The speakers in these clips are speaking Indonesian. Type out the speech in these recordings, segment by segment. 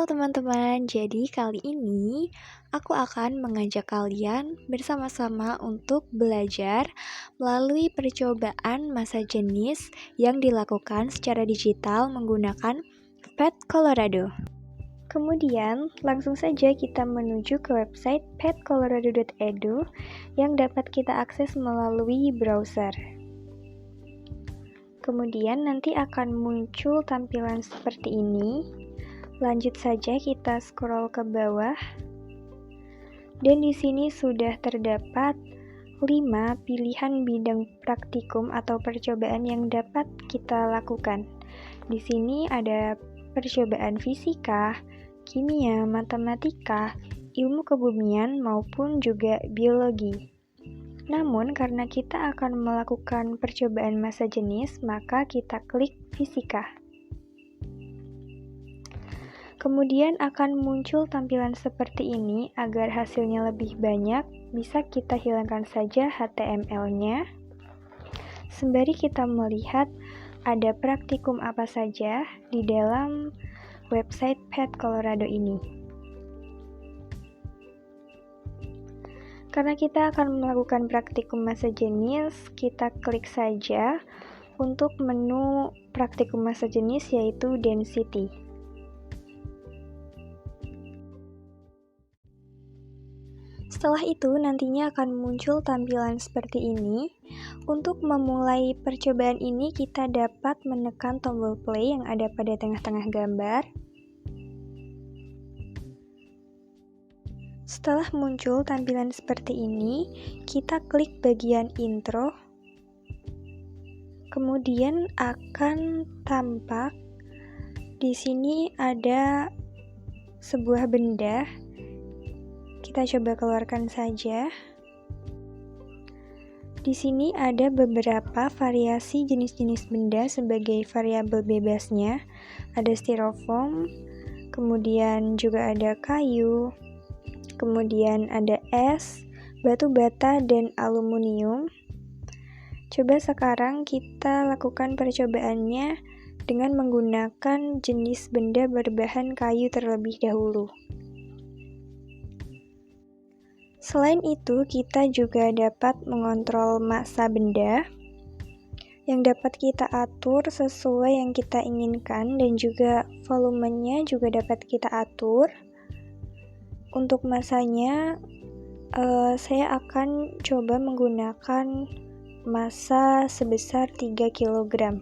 Halo teman-teman, jadi kali ini aku akan mengajak kalian bersama-sama untuk belajar melalui percobaan masa jenis yang dilakukan secara digital menggunakan Pet Colorado. Kemudian, langsung saja kita menuju ke website petcolorado.edu yang dapat kita akses melalui browser. Kemudian nanti akan muncul tampilan seperti ini. Lanjut saja kita scroll ke bawah. Dan di sini sudah terdapat 5 pilihan bidang praktikum atau percobaan yang dapat kita lakukan. Di sini ada percobaan fisika, kimia, matematika, ilmu kebumian maupun juga biologi. Namun karena kita akan melakukan percobaan masa jenis, maka kita klik fisika. Kemudian akan muncul tampilan seperti ini. Agar hasilnya lebih banyak, bisa kita hilangkan saja HTML-nya. Sembari kita melihat ada praktikum apa saja di dalam website Pet Colorado ini. Karena kita akan melakukan praktikum masa jenis, kita klik saja untuk menu praktikum masa jenis yaitu density. Setelah itu nantinya akan muncul tampilan seperti ini. Untuk memulai percobaan ini kita dapat menekan tombol play yang ada pada tengah-tengah gambar. Setelah muncul tampilan seperti ini, kita klik bagian intro. Kemudian akan tampak di sini ada sebuah benda. Kita coba keluarkan saja. Di sini ada beberapa variasi jenis-jenis benda sebagai variabel bebasnya. Ada styrofoam, kemudian juga ada kayu, kemudian ada es, batu bata, dan aluminium. Coba sekarang kita lakukan percobaannya dengan menggunakan jenis benda berbahan kayu terlebih dahulu. Selain itu, kita juga dapat mengontrol massa benda yang dapat kita atur sesuai yang kita inginkan, dan juga volumenya juga dapat kita atur. Untuk massanya, saya akan coba menggunakan massa sebesar 3 kg.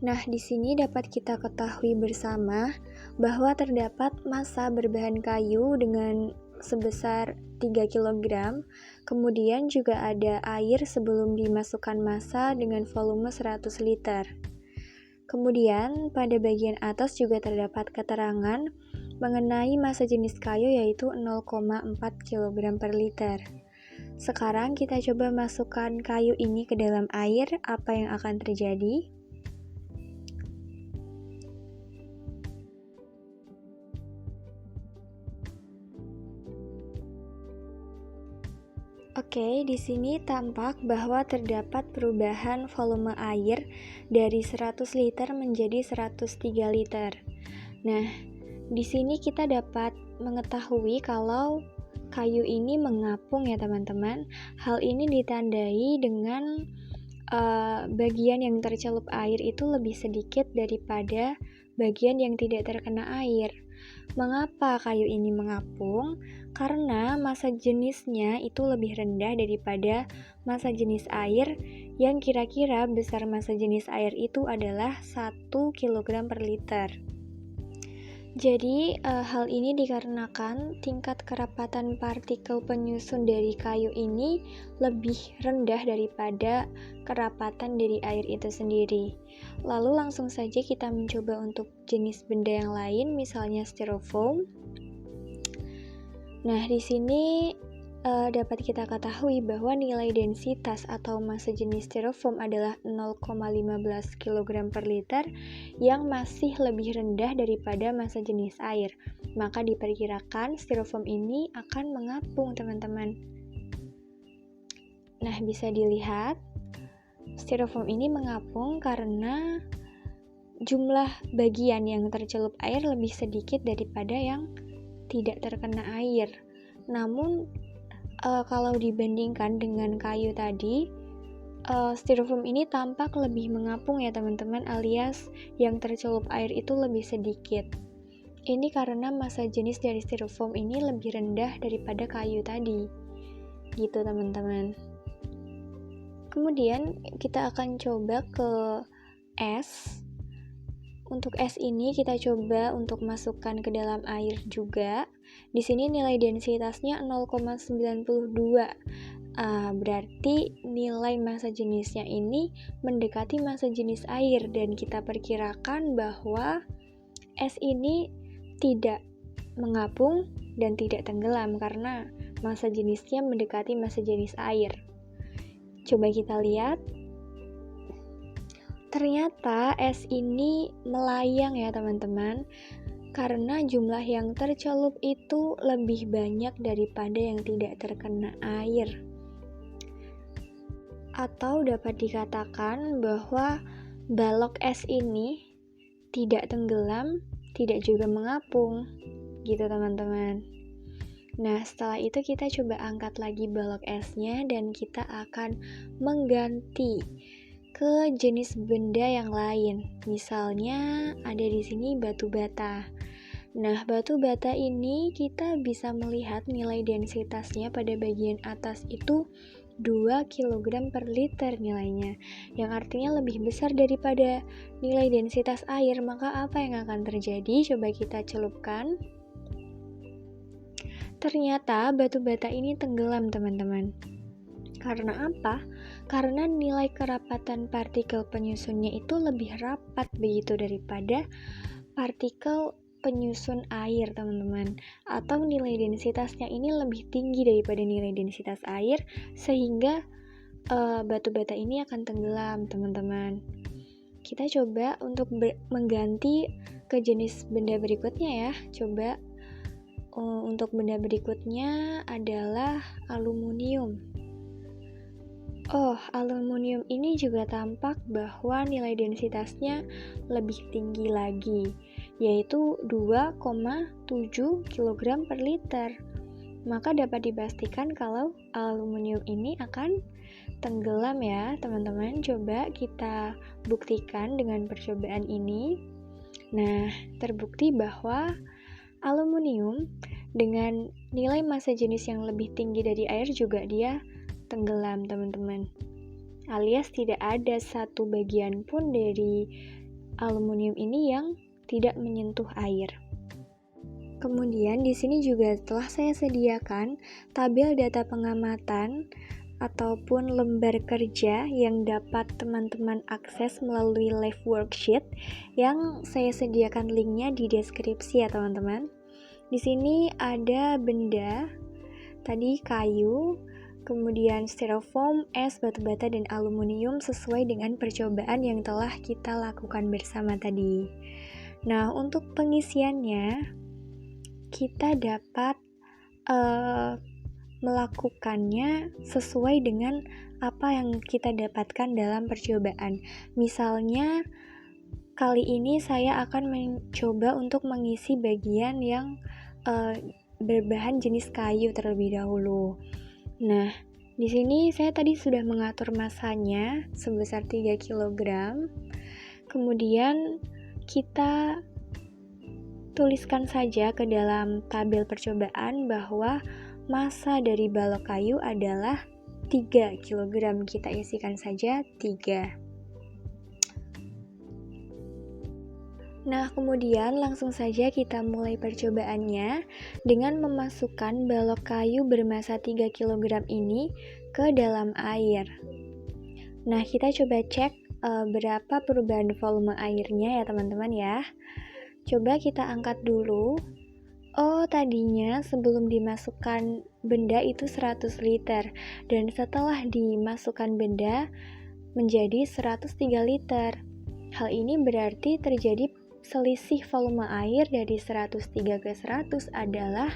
Nah, di sini dapat kita ketahui bersama bahwa terdapat massa berbahan kayu dengan sebesar 3 kg, kemudian juga ada air sebelum dimasukkan massa dengan volume 100 liter. Kemudian pada bagian atas juga terdapat keterangan mengenai massa jenis kayu yaitu 0,4 kg per liter. Sekarang kita coba masukkan kayu ini ke dalam air, apa yang akan terjadi? Oke, di sini tampak bahwa terdapat perubahan volume air dari 100 liter menjadi 103 liter. Nah, di sini kita dapat mengetahui kalau kayu ini mengapung ya teman-teman. Hal ini ditandai dengan bagian yang tercelup air itu lebih sedikit daripada bagian yang tidak terkena air. Mengapa kayu ini mengapung? Karena massa jenisnya itu lebih rendah daripada massa jenis air yang kira-kira besar massa jenis air itu adalah 1 kg per liter. Jadi hal ini dikarenakan tingkat kerapatan partikel penyusun dari kayu ini lebih rendah daripada kerapatan dari air itu sendiri. Lalu langsung saja kita mencoba untuk jenis benda yang lain, misalnya styrofoam. Nah, di sini dapat kita ketahui bahwa nilai densitas atau massa jenis styrofoam adalah 0,15 kg per liter yang masih lebih rendah daripada massa jenis air. Maka diperkirakan styrofoam ini akan mengapung, teman-teman. Nah, bisa dilihat styrofoam ini mengapung karena jumlah bagian yang tercelup air lebih sedikit daripada yang tidak terkena air. Namun kalau dibandingkan dengan kayu tadi, styrofoam ini tampak lebih mengapung ya teman-teman, alias yang tercelup air itu lebih sedikit. Ini karena massa jenis dari styrofoam ini lebih rendah daripada kayu tadi. Gitu teman-teman. Kemudian kita akan coba ke es. Untuk es ini kita coba untuk masukkan ke dalam air juga. Di sini nilai densitasnya 0,92. Berarti nilai massa jenisnya ini mendekati massa jenis air, dan kita perkirakan bahwa es ini tidak mengapung dan tidak tenggelam karena massa jenisnya mendekati massa jenis air. Coba kita lihat. Ternyata es ini melayang ya teman-teman, karena jumlah yang tercelup itu lebih banyak daripada yang tidak terkena air. Atau dapat dikatakan bahwa balok es ini tidak tenggelam, tidak juga mengapung, gitu teman-teman. Nah, setelah itu kita coba angkat lagi balok esnya dan kita akan mengganti ke jenis benda yang lain. Misalnya ada di sini batu bata. Nah, batu bata ini kita bisa melihat nilai densitasnya pada bagian atas itu 2 kg per liter nilainya, yang artinya lebih besar daripada nilai densitas air. Maka apa yang akan terjadi? Coba kita celupkan. Ternyata batu bata ini tenggelam teman-teman. Karena apa? Karena nilai kerapatan partikel penyusunnya itu lebih rapat begitu daripada partikel penyusun air teman-teman. Atau nilai densitasnya ini lebih tinggi daripada nilai densitas air, sehingga batu bata ini akan tenggelam teman-teman. Kita coba untuk mengganti ke jenis benda berikutnya ya. Coba untuk benda berikutnya adalah aluminium. Aluminium ini juga tampak bahwa nilai densitasnya lebih tinggi lagi, yaitu 2,7 kg per liter. Maka dapat dipastikan kalau aluminium ini akan tenggelam ya teman-teman. Coba kita buktikan dengan percobaan ini. Nah, terbukti bahwa aluminium dengan nilai massa jenis yang lebih tinggi dari air juga dia tenggelam teman-teman, alias tidak ada satu bagian pun dari aluminium ini yang tidak menyentuh air. Kemudian di sini juga telah saya sediakan tabel data pengamatan ataupun lembar kerja yang dapat teman-teman akses melalui live worksheet, yang saya sediakan linknya di deskripsi ya teman-teman. Di sini ada benda tadi kayu, kemudian styrofoam, es, batu bata, dan aluminium sesuai dengan percobaan yang telah kita lakukan bersama tadi. Nah, untuk pengisiannya kita dapat melakukannya sesuai dengan apa yang kita dapatkan dalam percobaan. Misalnya kali ini saya akan mencoba untuk mengisi bagian yang berbahan jenis kayu terlebih dahulu. Nah, di sini saya tadi sudah mengatur massanya sebesar 3 kg. Kemudian kita tuliskan saja ke dalam tabel percobaan bahwa massa dari balok kayu adalah 3 kg. Kita isikan saja 3. Nah, kemudian langsung saja kita mulai percobaannya dengan memasukkan balok kayu bermassa 3 kg ini ke dalam air. Nah, kita coba cek berapa perubahan volume airnya ya teman-teman ya. Coba kita angkat dulu. Tadinya sebelum dimasukkan benda itu 100 liter, dan setelah dimasukkan benda menjadi 103 liter. Hal ini berarti terjadi selisih volume air dari 103 ke 100 adalah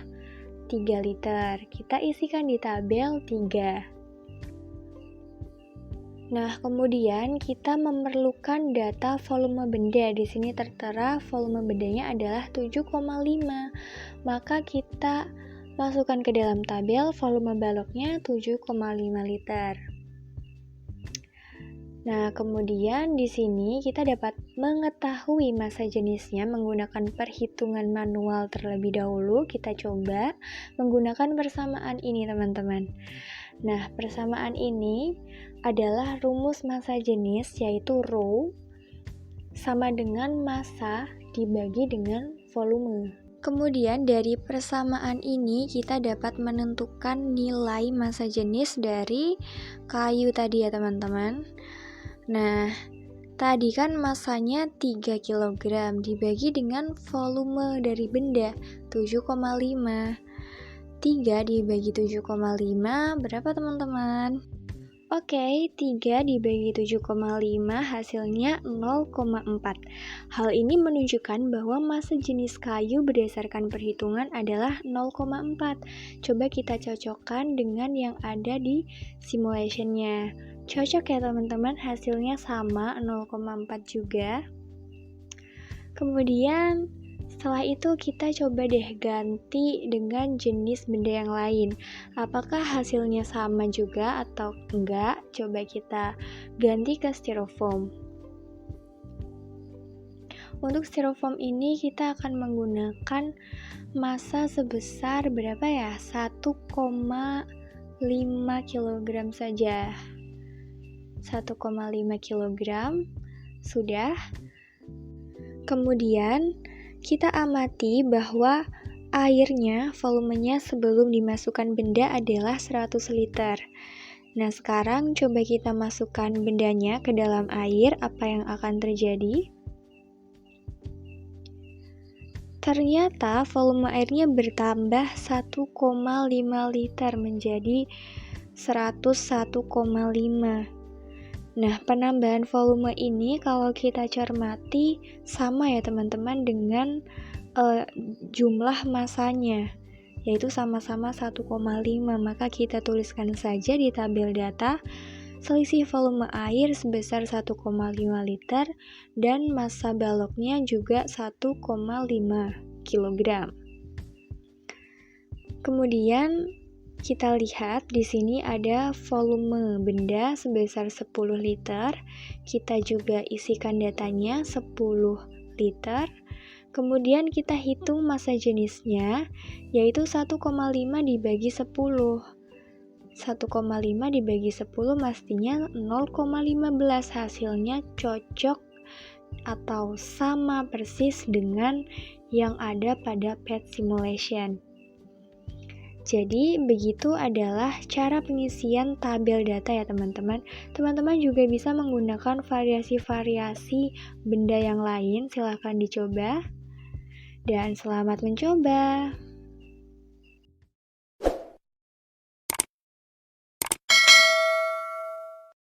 3 liter. Kita isikan di tabel 3. Nah, kemudian kita memerlukan data volume benda. Di sini tertera volume bendanya adalah 7,5. Maka kita masukkan ke dalam tabel volume baloknya 7,5 liter. Nah, kemudian di sini kita dapat mengetahui massa jenisnya menggunakan perhitungan manual terlebih dahulu. Kita coba menggunakan persamaan ini, teman-teman. Nah, persamaan ini adalah rumus massa jenis, yaitu Rho sama dengan massa dibagi dengan volume. Kemudian dari persamaan ini kita dapat menentukan nilai massa jenis dari kayu tadi ya teman-teman. Nah, tadi kan massanya 3 kg dibagi dengan volume dari benda 7,5. 3 dibagi 7,5 berapa teman-teman? Oke, 3 dibagi 7,5 hasilnya 0,4. Hal ini menunjukkan bahwa massa jenis kayu berdasarkan perhitungan adalah 0,4. Coba kita cocokkan dengan yang ada di simulation-nya. Cocok ya teman-teman, hasilnya sama 0,4 juga. Kemudian setelah itu kita coba deh ganti dengan jenis benda yang lain. Apakah hasilnya sama juga atau enggak? Coba kita ganti ke styrofoam. Untuk styrofoam ini kita akan menggunakan massa sebesar berapa ya? 1,5 kg saja. 1,5 kg sudah. Kemudian kita amati bahwa airnya, volumenya sebelum dimasukkan benda adalah 100 liter. Nah, sekarang coba kita masukkan bendanya ke dalam air, apa yang akan terjadi? Ternyata volume airnya bertambah 1,5 liter menjadi 101,5. Nah, penambahan volume ini kalau kita cermati sama ya teman-teman dengan jumlah massanya, yaitu sama-sama 1,5. Maka kita tuliskan saja di tabel data selisih volume air sebesar 1,5 liter dan massa baloknya juga 1,5 kg. Kemudian kita lihat di sini ada volume benda sebesar 10 liter. Kita juga isikan datanya 10 liter. Kemudian kita hitung massa jenisnya yaitu 1,5 dibagi 10. 1,5 dibagi 10 mestinya 0,15. Hasilnya cocok atau sama persis dengan yang ada pada PET simulation. Jadi, begitu adalah cara pengisian tabel data ya teman-teman. Teman-teman juga bisa menggunakan variasi-variasi benda yang lain, silahkan dicoba. Dan selamat mencoba!